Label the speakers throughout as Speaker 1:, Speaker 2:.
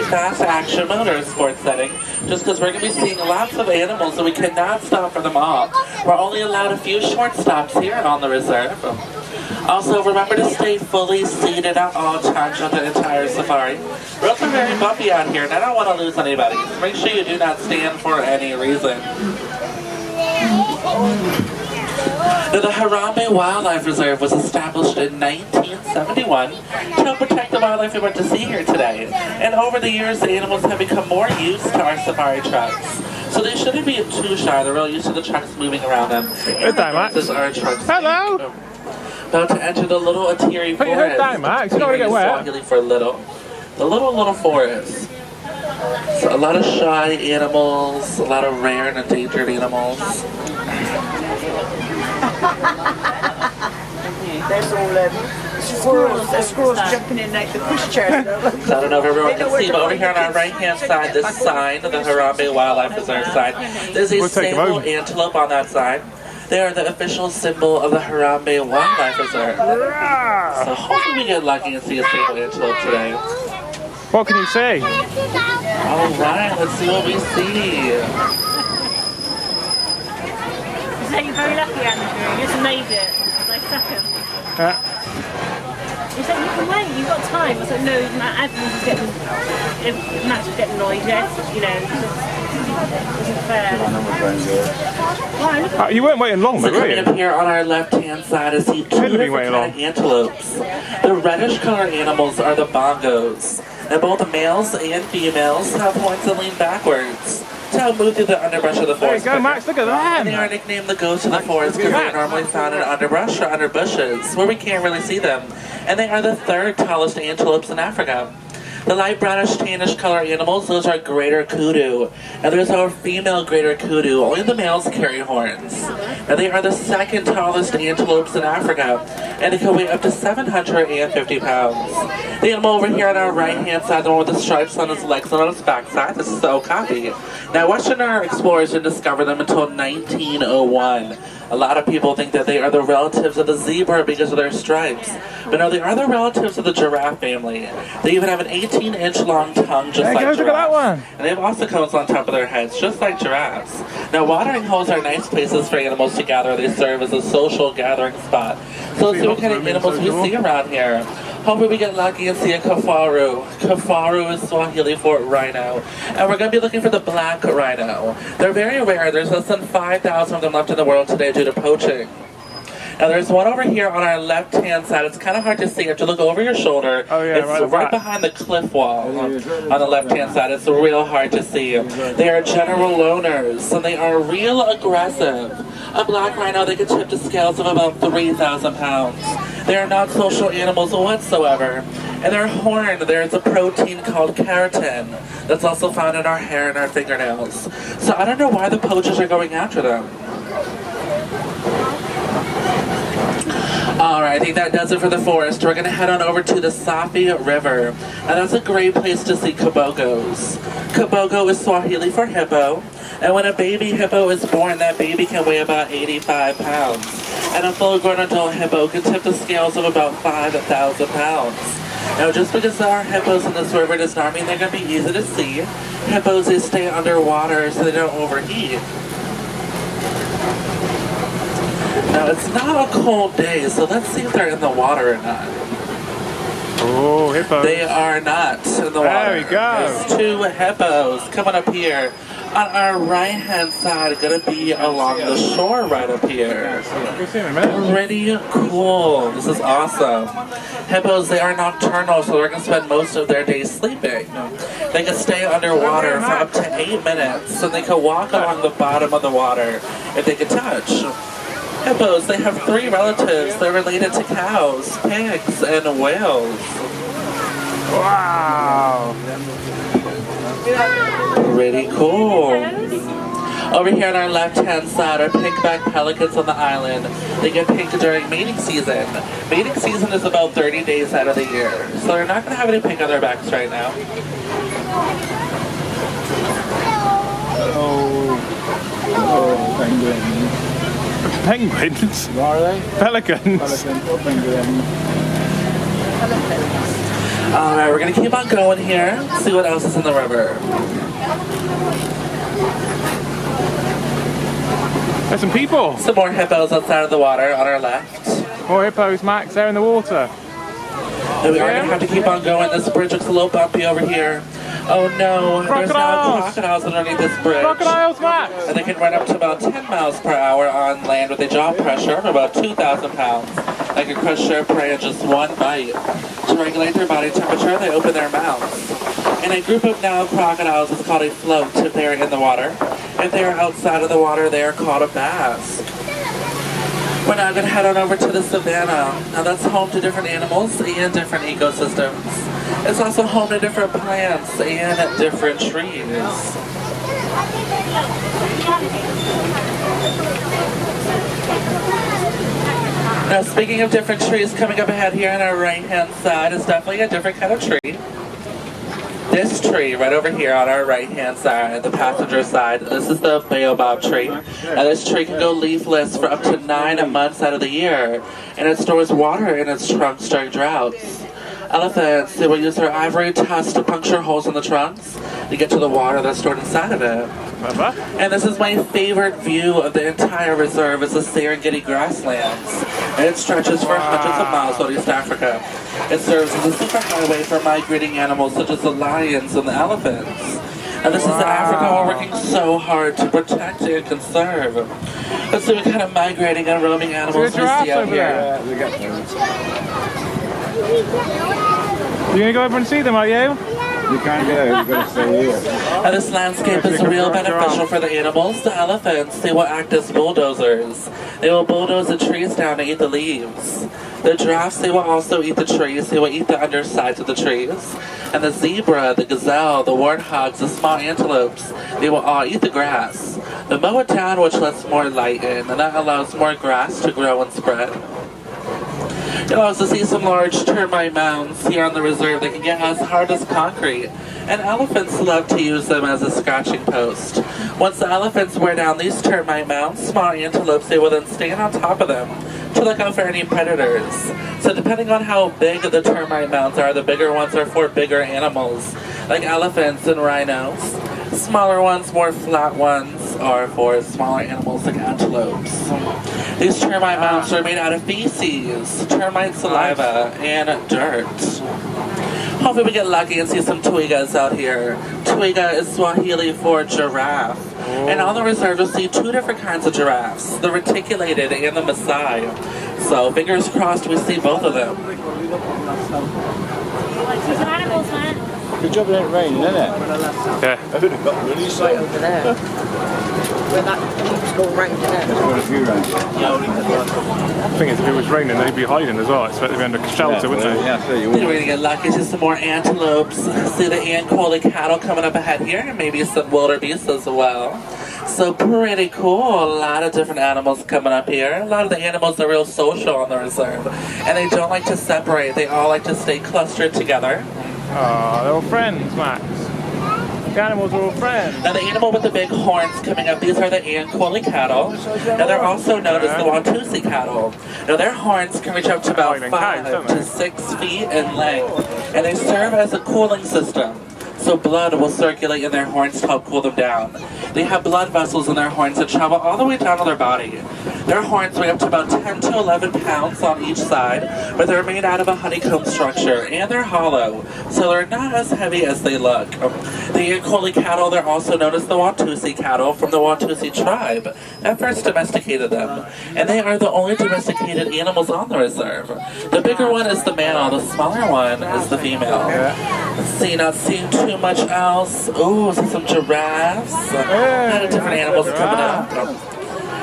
Speaker 1: fast action motorsport setting, just because we're going to be seeing lots of animals and we cannot stop for them all. We're only allowed a few short stops here and on the reserve. Also, remember to stay fully seated at all times on the entire safari. Roads are very bumpy out here, and I don't want to lose anybody. So make sure you do not stand for any reason. Now, the Harambe Wildlife Reserve was established in 1971 to help protect the wildlife we went to see here today. And over the years, the animals have become more used to our safari trucks. So they shouldn't be too shy. They're real used to the trucks moving around them.
Speaker 2: Good day, Max. Hello.
Speaker 1: About to enter the little Atiri forest.
Speaker 2: Good day, Max. You don't want to get wet.
Speaker 1: For the little forest. So a lot of shy animals, a lot of rare and endangered animals.
Speaker 3: There's all squirrels jumping in like the pushchairs.
Speaker 1: So I don't know if everyone can see, but over here on our right-hand side, this sign, the Harambe Wildlife Reserve sign, there's a sable antelope on that side. They are the official symbol of the Harambe Wildlife Reserve. So hopefully we get lucky and see a sable antelope today.
Speaker 2: What can you see?
Speaker 1: Alright, let's see what we see.
Speaker 4: So you're very lucky, Andrew. You just made it. Like second. He said, you can wait, you've got time. I said, no, everyone's just getting, Max was getting annoyed, yes, you know, it wasn't fair.
Speaker 2: You weren't waiting long, though, were you?
Speaker 1: Coming up here on our left-hand side is the two different kind of antelopes. The reddish-colored animals are the bongos, and both the males and females have horns that lean backwards to help move through the underbrush of the forest.
Speaker 2: There you go, Max, look at that!
Speaker 1: And they are nicknamed the ghosts of the forest because they're normally found in underbrush or under bushes, where we can't really see them. And they are the third tallest antelopes in Africa. The light brownish tannish color animals, those are greater kudu. And there's our female greater kudu. Only the males carry horns. And they are the second tallest antelopes in Africa. And they can weigh up to 750 pounds. The animal over here on our right hand side, the one with the stripes on his legs and on his backside, this is the okapi. Now Western explorers didn't discover them until 1901. A lot of people think that they are the relatives of the zebra because of their stripes. But no, they are the relatives of the giraffe family. They even have an 18-inch long tongue just like giraffes.
Speaker 2: Look at that one.
Speaker 1: And they have ossicles on top of their heads, just like giraffes. Now, watering holes are nice places for animals to gather. They serve as a social gathering spot. So let's see what kind of animals we see around here. Hopefully we get lucky and see a kafaru. Kafaru is Swahili for rhino. And we're going to be looking for the black rhino. They're very rare. There's less than 5,000 of them left in the world today due to poaching. Now there's one over here on our left-hand side. It's kind of hard to see. You have to look over your shoulder.
Speaker 2: Oh, yeah,
Speaker 1: it's right behind the cliff wall on the left-hand side. It's real hard to see. They are general loners, and they are real aggressive. A black rhino, they can tip to scales of about 3,000 pounds. They are not social animals whatsoever. And their horn, there's a protein called keratin that's also found in our hair and our fingernails. So I don't know why the poachers are going after them. Alright, I think that does it for the forest. We're going to head on over to the Safi River. And that's a great place to see kibogos. Kibogo is Swahili for hippo. And when a baby hippo is born, that baby can weigh about 85 pounds. And a full-grown adult hippo can tip the scales of about 5,000 pounds. Now, just because there are hippos in this river does not mean they're going to be easy to see. Hippos, they stay underwater so they don't overheat. Now, it's not a cold day, so let's see if they're in the water or not.
Speaker 2: Oh, hippos.
Speaker 1: They are not in the water.
Speaker 2: There we go.
Speaker 1: There's two hippos coming up here. On our right-hand side, going to be along the shore right up here. Pretty cool. This is awesome. Hippos, they are nocturnal, so they're going to spend most of their day sleeping. They can stay underwater for up to 8 minutes, so they can walk along the bottom of the water if they can touch. Hippos, they have 3 relatives. They're related to cows, pigs, and whales.
Speaker 2: Wow.
Speaker 1: Pretty cool. Over here on our left-hand side are pink-backed pelicans on the island. They get pink during mating season. Mating season is about 30 days out of the year, so they're not going to have any pink on their backs right now.
Speaker 5: Oh, penguins.
Speaker 2: Penguins?
Speaker 5: What are they?
Speaker 2: Pelicans.
Speaker 5: Pelicans or penguins.
Speaker 1: Alright, we're gonna keep on going here, see what else is in the river.
Speaker 2: There's some people.
Speaker 1: Some more hippos outside of the water on our left.
Speaker 2: More hippos, Max. They're in the water.
Speaker 1: And we are gonna have to keep on going. This bridge looks a little bumpy over here. Oh no, there's now crocodiles underneath this bridge.
Speaker 2: Crocodiles, Max.
Speaker 1: And they can run up to about 10 miles per hour on land with a jaw pressure of about 2,000 pounds. They can crush their prey in just one bite. To regulate their body temperature, they open their mouths. And a group of now crocodiles is called a float if they are in the water. If they are outside of the water, they are called a bass. We're now going to head on over to the savannah. Now that's home to different animals and different ecosystems. It's also home to different plants and different trees. Now speaking of different trees, coming up ahead here on our right hand side is definitely a different kind of tree. This tree right over here on our right hand side, the passenger side, this is the baobab tree. Now this tree can go leafless for up to 9 months out of the year, and it stores water in its trunks during droughts. Elephants, they will use their ivory tusks to puncture holes in the trunks to get to the water that's stored inside of it. And this is my favorite view of the entire reserve, is the Serengeti grasslands. And it stretches for hundreds of miles out East Africa. It serves as a superhighway for migrating animals such as the lions and the elephants. And this is Africa we're working so hard to protect and conserve. Let's see what kind of migrating and roaming animals we see out here.
Speaker 2: You gonna go over and see them, are you?
Speaker 5: You can't get out, you've got to stay here.
Speaker 1: And this landscape is real beneficial for the animals. The elephants, they will act as bulldozers. They will bulldoze the trees down to eat the leaves. The giraffes, they will also eat the trees. They will eat the undersides of the trees. And the zebra, the gazelle, the warthogs, the small antelopes, they will all eat the grass. They mow it down, which lets more light in, and that allows more grass to grow and spread. You'll also see some large termite mounds here on the reserve. They can get as hard as concrete, and elephants love to use them as a scratching post. Once the elephants wear down these termite mounds, small antelopes, they will then stand on top of them to look out for any predators. So depending on how big the termite mounds are, the bigger ones are for bigger animals, like elephants and rhinos. Smaller ones, more flat ones, are for smaller animals like antelopes. These termite mounds are made out of feces, termite saliva, and dirt. Hopefully we get lucky and see some twigas out here. Twiga is Swahili for giraffe. And on the reserve you'll see 2 different kinds of giraffes, the reticulated and the Maasai. So fingers crossed we see both of them.
Speaker 4: Some animals, man.
Speaker 5: Good job it ain't raining, isn't it?
Speaker 2: Yeah.
Speaker 5: I would have got really
Speaker 3: Right
Speaker 5: slow.
Speaker 3: over there. Where that keeps going round to there.
Speaker 5: There's quite a few round.
Speaker 2: The thing is, if it was raining, they'd be hiding as well. I expect they'd be under shelter, wouldn't they?
Speaker 5: Yeah, so you
Speaker 1: We're
Speaker 5: would.
Speaker 1: gonna get lucky, see some more antelopes, see the Ankole cattle coming up ahead here, and maybe some wildebeest as well. So pretty cool, a lot of different animals coming up here. A lot of the animals are real social on the reserve, and they don't like to separate, they all like to stay clustered together.
Speaker 2: Oh, they're all friends, Max. The animals are all friends.
Speaker 1: Now the animal with the big horns coming up, these are the Ankole cattle. Now they're also known as the Watusi cattle. Now their horns can reach up to about 5 to 6 feet in length, and they serve as a cooling system. So blood will circulate in their horns to help cool them down. They have blood vessels in their horns that travel all the way down to their body. Their horns weigh up to about 10 to 11 pounds on each side, but they're made out of a honeycomb structure, and they're hollow, so they're not as heavy as they look. The Ankole cattle, they're also known as the Watusi cattle from the Watusi tribe that first domesticated them, and they are the only domesticated animals on the reserve. The bigger one is the male, the smaller one is the female. Let's see, not seeing too much else. Ooh, some giraffes. A lot of different animals coming up.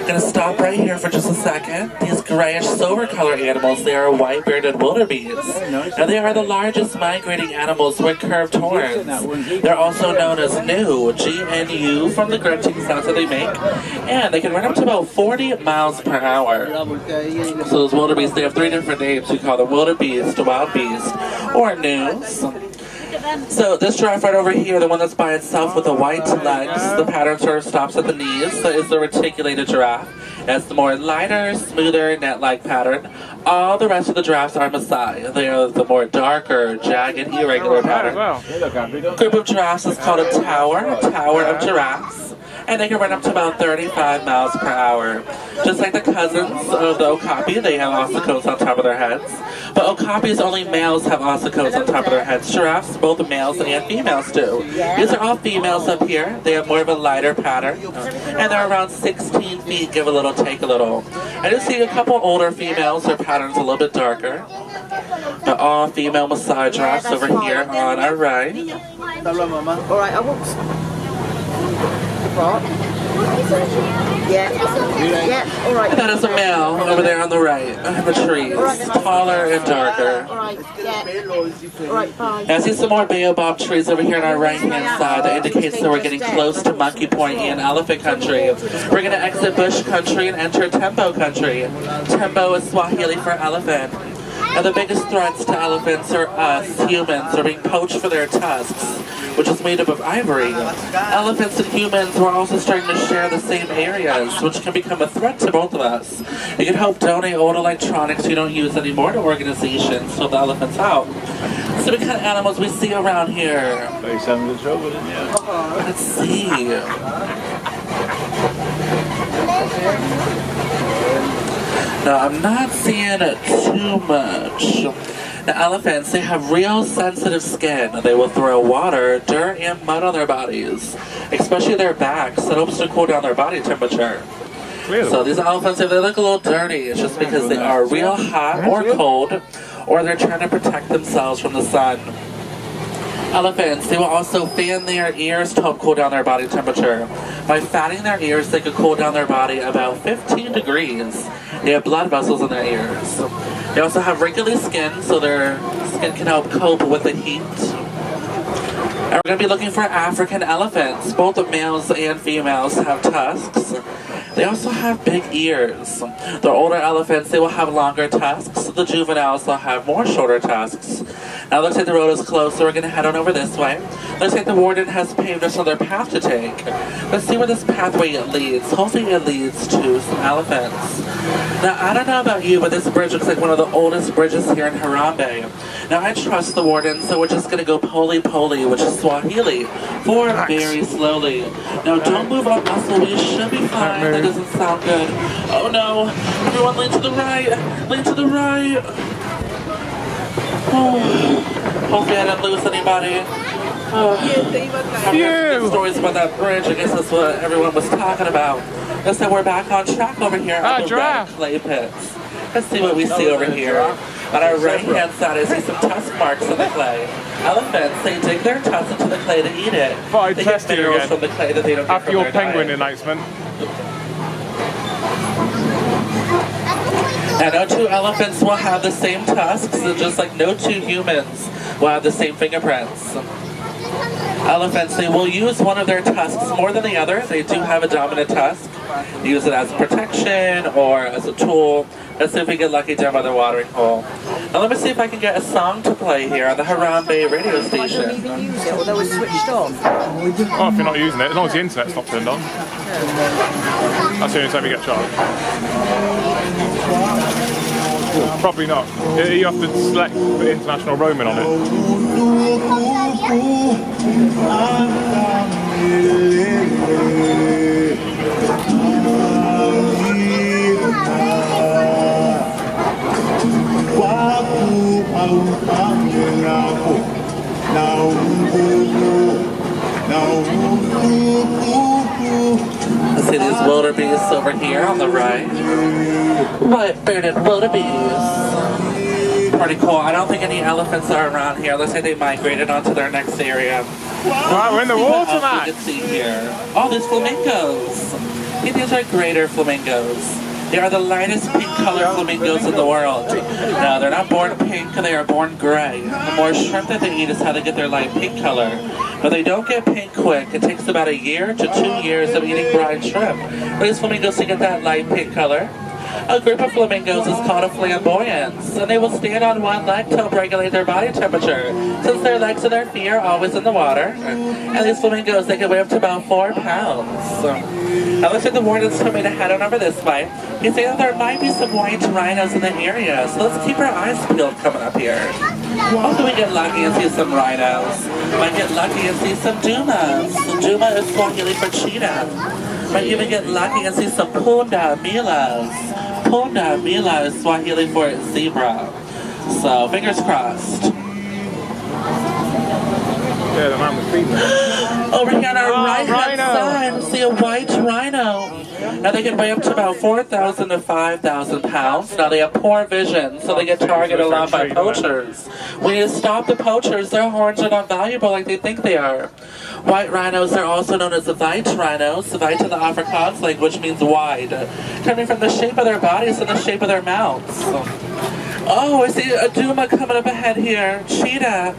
Speaker 1: Gonna stop right here for just a second. These grayish silver color animals, they are white-bearded wildebeest. Now they are the largest migrating animals with curved horns. They're also known as GNU, G-N-U, from the grunting sounds that they make. And they can run up to about 40 miles per hour. So those wildebeest, they have 3 different names. We call them wildebeest, wild beast, or gnus. So this giraffe right over here, the one that's by itself with the white legs, the pattern sort of stops at the knees, that is the reticulated giraffe. It's the more lighter, smoother, net-like pattern. All the rest of the giraffes are Maasai. They are the more darker, jagged, irregular pattern. Group of giraffes is called a tower of giraffes. And they can run up to about 35 miles per hour. Just like the cousins of the okapi, they have ossicles on top of their heads. But okapis, only males have ossicles on top of their heads. Giraffes, both males and females do. These are all females up here. They have more of a lighter pattern. And they're around 16 feet, give a little, take a little. I do see a couple older females, their pattern's a little bit darker. But all female Maasai giraffes over here on our right.
Speaker 3: Alright, I won't. Yeah, alright.
Speaker 1: And that is a male over there on the right, in the trees, taller and darker.
Speaker 3: Alright, yeah. Alright, bye.
Speaker 1: I see some more baobab trees over here on our right-hand side. That indicates that we're getting close to Monkey Point and Elephant Country. We're going to exit Bush Country and enter Tembo Country. Tembo is Swahili for elephant. And the biggest threats to elephants are us, humans, are being poached for their tusks, which is made up of ivory. Elephants and humans are also starting to share the same areas, which can become a threat to both of us. You can help donate old electronics you don't use anymore to organizations to help the elephants out. So what kind of animals we see around here? Let's see. No, I'm not seeing it too much. The elephants, they have real sensitive skin. They will throw water, dirt, and mud on their bodies, especially their backs. It helps to cool down their body temperature. So these elephants, if they look a little dirty, it's just because they are real hot or cold, or they're trying to protect themselves from the sun. Elephants, they will also fan their ears to help cool down their body temperature. By fanning their ears, they can cool down their body about 15 degrees. They have blood vessels in their ears. They also have wrinkly skin, so their skin can help cope with the heat. And we're going to be looking for African elephants. Both the males and females have tusks. They also have big ears. The older elephants, they will have longer tusks. The juveniles will have more shorter tusks. Now it looks like the road is closed, so we're going to head on over this way. Looks like the warden has paved us another path to take. Let's see where this pathway leads. Hopefully it leads to some elephants. Now, I don't know about you, but this bridge looks like one of the oldest bridges here in Harambe. Now, I trust the warden, so we're just going to go poli-poli, which is Swahili, forward very slowly. Now, don't move on muscle. We should be fine. That doesn't sound good. Oh, no. Everyone, lean to the right. Lean to the right. Oh. Hopefully I didn't lose anybody. I've heard some stories about that bridge. I guess that's what everyone was talking about. Looks like we're back on track over here at the red clay pits. Let's see what we see over here. On our right-hand side, I see some tusk marks in the clay. Elephants, they dig their tusks into the clay to eat it. They get minerals from the clay that they don't get
Speaker 2: After
Speaker 1: from
Speaker 2: your
Speaker 1: their
Speaker 2: penguin
Speaker 1: diet.
Speaker 2: announcement.
Speaker 1: And no two elephants will have the same tusks, just like no two humans will have the same fingerprints. Elephants, they will use one of their tusks more than the other. They do have a dominant tusk. They use it as protection or as a tool. Let's see if we get lucky down by the watering hole. Now let me see if I can get a song to play here on the Harambe radio station.
Speaker 3: Use it, although it's switched off.
Speaker 2: Oh, if you're not using it, as long as the internet's not turned on. That's the only time you get charged. Probably not. You have to select the international roaming on it.
Speaker 1: Let's see these wildebeest over here on the right. White-bearded wildebeest. Pretty cool. I don't think any elephants are around here. Looks like they migrated onto their next area.
Speaker 2: Wow, we're in the water,
Speaker 1: You
Speaker 2: man!
Speaker 1: can see here. Oh, there's flamingos. These are greater flamingos. They are the lightest pink colored flamingos in the world. No, they're not born pink, they are born gray. The more shrimp that they eat is how they get their light pink color. But they don't get pink quick. It takes about 1 year to 2 years of eating brine shrimp for these flamingos to get that light pink color. A group of flamingos is called a flamboyance, and they will stand on one leg to help regulate their body temperature, since their legs and their feet are always in the water. And these flamingos, they can weigh up to about 4 pounds. Now looks like the warden's told me to head on over this way. He's saying that there might be some white rhinos in the area, so let's keep our eyes peeled coming up here. Hopefully we get lucky and see some rhinos. Might get lucky and see some dumas. Duma is Swahili for cheetah. Might even get lucky and see some punda milas. Punda mila is Swahili for zebra. So fingers crossed.
Speaker 2: Yeah, the man was feeding them.
Speaker 1: Over here on our
Speaker 2: Oh,
Speaker 1: right-hand
Speaker 2: rhino.
Speaker 1: side, we see a white rhino. Now they can weigh up to about 4,000 to 5,000 pounds. Now they have poor vision, so they get targeted a lot by poachers. We need to stop the poachers. Their horns are not valuable like they think they are. White rhinos are also known as the white rhinos. White in the Afrikaans language means wide, coming from the shape of their bodies and the shape of their mouths. Oh, I see a duma coming up ahead here. Cheetah.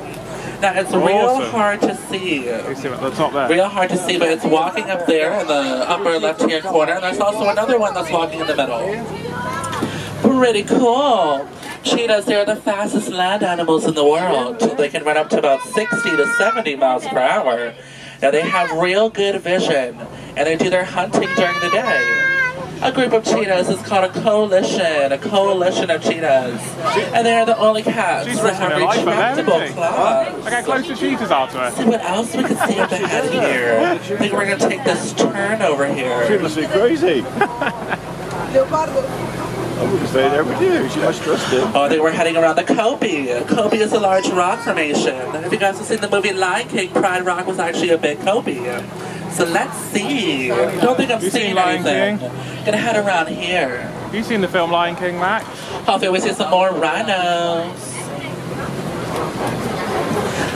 Speaker 1: Now it's real hard to see.
Speaker 2: You see him at the top there?
Speaker 1: Real hard to see, but it's walking up there in the upper left-hand corner. And there's also another one that's walking in the middle. Pretty cool. Cheetahs, they're the fastest land animals in the world. They can run up to about 60 to 70 miles per hour. Now they have real good vision, and they do their hunting during the day. A group of cheetahs is called a coalition of cheetahs. And they are the only cats
Speaker 2: She's
Speaker 1: that have
Speaker 2: risking her life for them,
Speaker 1: retractable
Speaker 2: isn't she?
Speaker 1: claws.
Speaker 2: Look how close the cheetahs are to her.
Speaker 1: See what else we can see up ahead here. I think we're going to take this turn over
Speaker 5: She
Speaker 1: here.
Speaker 5: must be crazy. I wouldn't stay there with you. She must trust him.
Speaker 1: Oh, I think we're heading around the Kobe. Kobe is a large rock formation. If you guys have seen the movie Lion King, Pride Rock was actually a big Kobe. So let's see. I don't think I'm
Speaker 2: You seen
Speaker 1: seeing
Speaker 2: Lion
Speaker 1: anything.
Speaker 2: King?
Speaker 1: Gonna head around here.
Speaker 2: Have you seen the film Lion King, Max?
Speaker 1: Hopefully we see some more rhinos.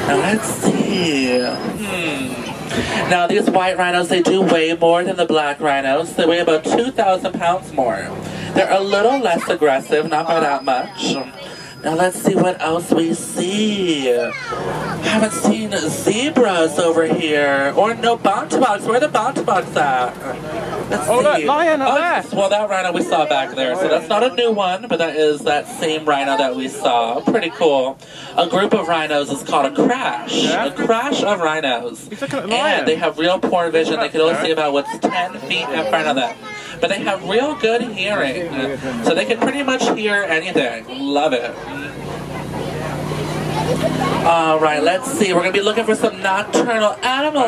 Speaker 1: Now let's see. Now these white rhinos, they do weigh more than the black rhinos. They weigh about 2,000 pounds more. They're a little less aggressive, not by that much. Now let's see what else we see. Haven't seen zebras over here. Or no bontabugs. Where are the bontabugs at? Let's
Speaker 2: Oh,
Speaker 1: see.
Speaker 2: that lion up there.
Speaker 1: Well, that rhino we saw back there. So that's not a new one, but that is that same rhino that we saw. Pretty cool. A group of rhinos is called a crash.
Speaker 2: Yeah?
Speaker 1: A crash of rhinos.
Speaker 2: He's looking at the lion.
Speaker 1: And they have real poor vision. They can only see about what's 10 feet in front of them. But they have real good hearing. So they can pretty much hear anything. Love it. Alright, let's see. We're going to be looking for some nocturnal animals.